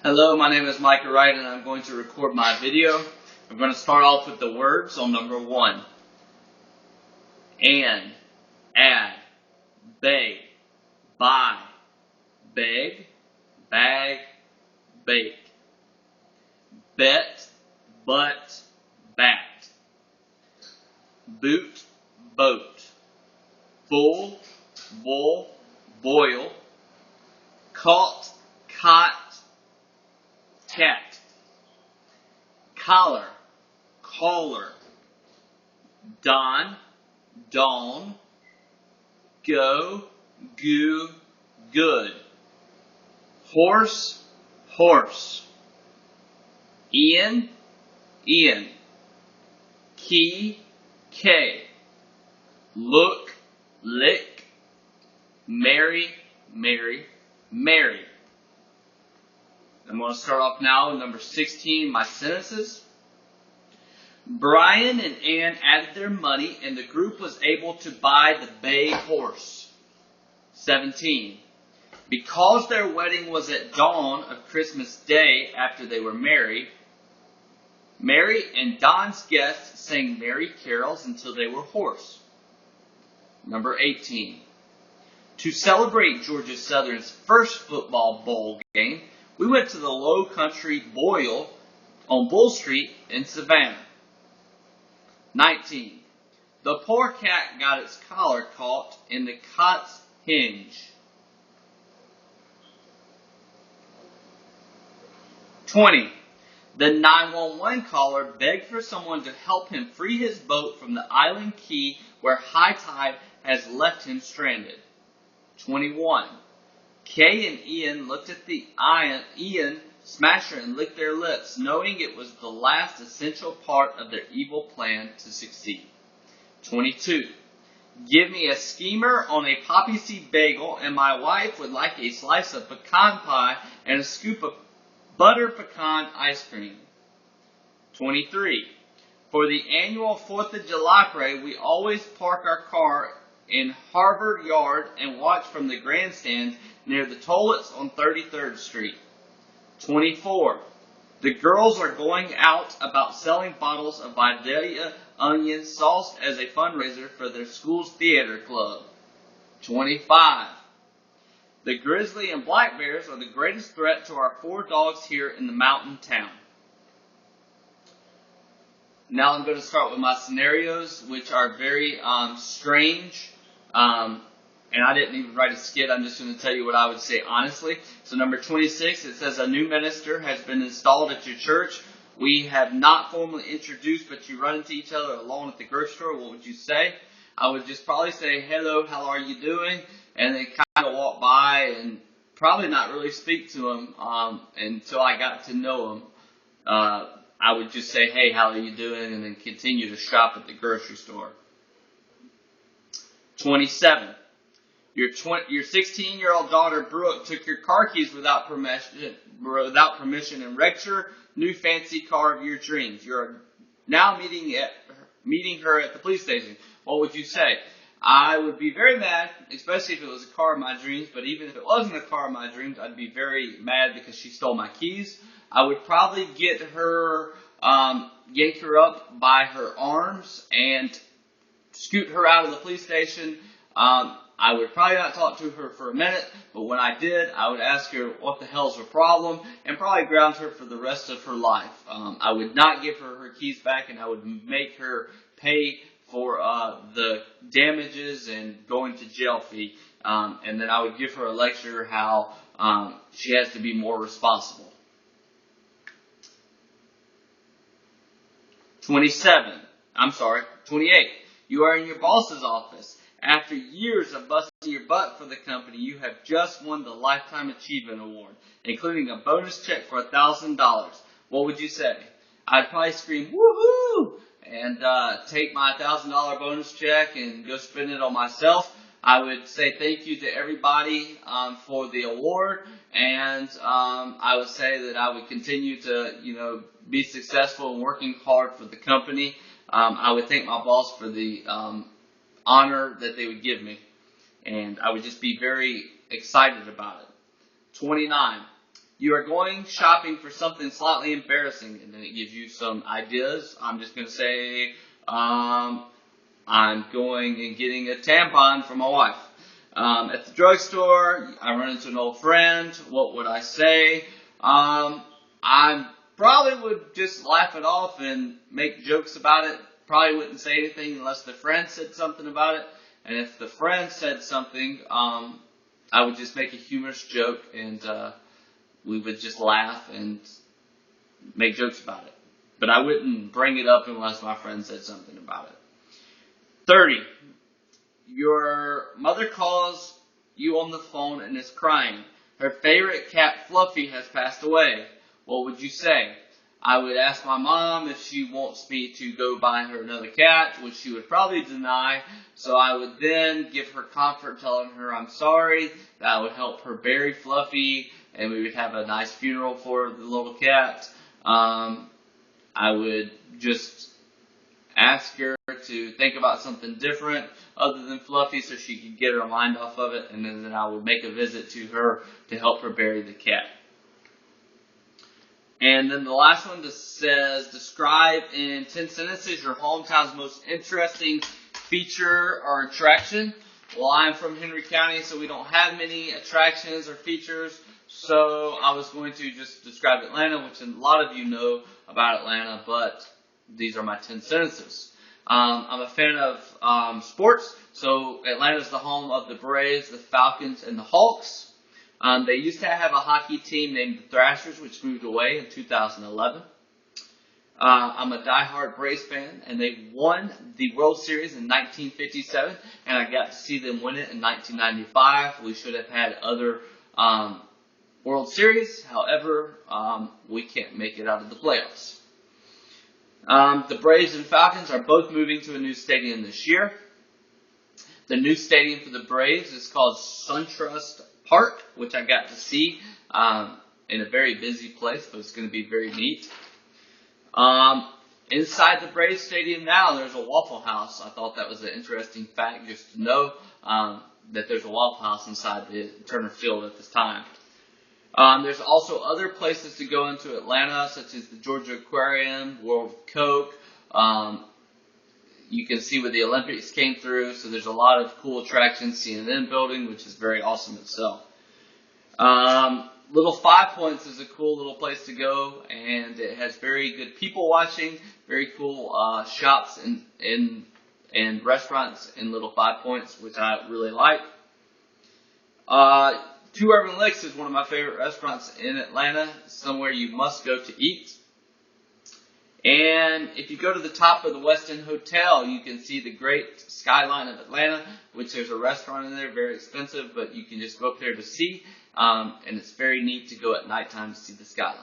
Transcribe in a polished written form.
Hello, my name is Micah Wright and I'm going to record my video. I'm going to start off with the words on number 1. And, add, beg, buy, beg, bag, bake, bet, but, bat, boot, boat, bull, bull, boil, caught, cot, cat, collar, collar, don, dawn, go, goo, good, horse, horse, Ian, Ian, key, K, look, lick, Mary, Mary, Mary. I'm going to start off now with number 16, my sentences. Brian and Ann added their money and the group was able to buy the bay horse. 17. Because their wedding was at dawn of Christmas Day after they were married, Mary and Don's guests sang merry carols until they were hoarse. Number 18. To celebrate Georgia Southern's first football bowl game, we went to the Low Country Boil on Bull Street in Savannah. 19. The poor cat got its collar caught in the cot's hinge. 20. The 911 caller begged for someone to help him free his boat from the island key where high tide has left him stranded. 21. Kay and Ian looked at the Ian smasher and licked their lips, knowing it was the last essential part of their evil plan to succeed. 22. Give me a skimmer on a poppy seed bagel, and my wife would like a slice of pecan pie and a scoop of butter pecan ice cream. 23. For the annual 4th of July parade, we always park our car in Harvard Yard and watch from the grandstands near the toilets on 33rd Street. 24. The girls are going out about selling bottles of Vidalia onion sauce as a fundraiser for their school's theater club. 25. The grizzly and black bears are the greatest threat to our 4 dogs here in the mountain town. Now I'm going to start with my scenarios, which are very strange. And I didn't even write a skit. I'm just going to tell you what I would say honestly. So number 26, it says a new minister has been installed at your church. We have not formally introduced, but you run into each other alone at the grocery store. What would you say? I would just probably say, hello, how are you doing? And then kind of walk by and probably not really speak to him until I got to know him. I would just say, hey, how are you doing? And then continue to shop at the grocery store. 27. Your 16-year-old daughter Brooke took your car keys without permission and wrecked your new fancy car of your dreams. You're now meeting her at the police station. What would you say? I would be very mad, especially if it was a car of my dreams. But even if it wasn't a car of my dreams, I'd be very mad because she stole my keys. I would probably get her, yank her up by her arms and scoot her out of the police station. I would probably not talk to her for a minute, but when I did, I would ask her what the hell's her problem and probably ground her for the rest of her life. I would not give her her keys back, and I would make her pay for the damages and going to jail fee. And then I would give her a lecture how she has to be more responsible. 28. You are in your boss's office. After years of busting your butt for the company, you have just won the Lifetime Achievement Award, including a bonus check for $1,000. What would you say? I'd probably scream, woohoo! And take my $1,000 bonus check and go spend it on myself. I would say thank you to everybody for the award, and I would say that I would continue to, be successful in working hard for the company. I would thank my boss for the honor that they would give me, and I would just be very excited about it. 29. you are going shopping for something slightly embarrassing, and then it gives you some ideas. I'm just going to say, I'm going and getting a tampon for my wife. At the drugstore, I run into an old friend. What would I say? I probably would just laugh it off and make jokes about it. Probably wouldn't say anything unless the friend said something about it. And if the friend said something, I would just make a humorous joke, and we would just laugh and make jokes about it. But I wouldn't bring it up unless my friend said something about it. 30. Your mother calls you on the phone and is crying. Her favorite cat, Fluffy, has passed away. What would you say? I would ask my mom if she wants me to go buy her another cat, which she would probably deny. So I would then give her comfort, telling her I'm sorry. That would help her bury Fluffy, and we would have a nice funeral for the little cat. I would just ask her to think about something different other than Fluffy so she could get her mind off of it, and then I would make a visit to her to help her bury the cat. And then the last one just says, describe in 10 sentences your hometown's most interesting feature or attraction. Well, I'm from Henry County, so we don't have many attractions or features. So I was going to just describe Atlanta, which a lot of you know about Atlanta, but these are my 10 sentences. I'm a fan of sports, so Atlanta is the home of the Braves, the Falcons, and the Hawks. They used to have a hockey team named the Thrashers, which moved away in 2011. I'm a diehard Braves fan, and they won the World Series in 1957, and I got to see them win it in 1995. We should have had other World Series. However, we can't make it out of the playoffs. The Braves and Falcons are both moving to a new stadium this year. The new stadium for the Braves is called SunTrust Park, which I got to see in a very busy place, but it's going to be very neat. Inside the Braves Stadium now, there's a Waffle House. I thought that was an interesting fact just to know that there's a Waffle House inside the Turner Field at this time. There's also other places to go into Atlanta, such as the Georgia Aquarium, World of Coke. You can see where the Olympics came through, so there's a lot of cool attractions. CNN building, which is very awesome itself. Little 5 Points is a cool little place to go, and it has very good people watching, very cool shops and restaurants in Little 5 Points, which I really like. Two Urban Licks is one of my favorite restaurants in Atlanta, somewhere you must go to eat. And if you go to the top of the West End Hotel, you can see the great skyline of Atlanta, which there's a restaurant in there, very expensive, but you can just go up there to see. And it's very neat to go at nighttime to see the skyline.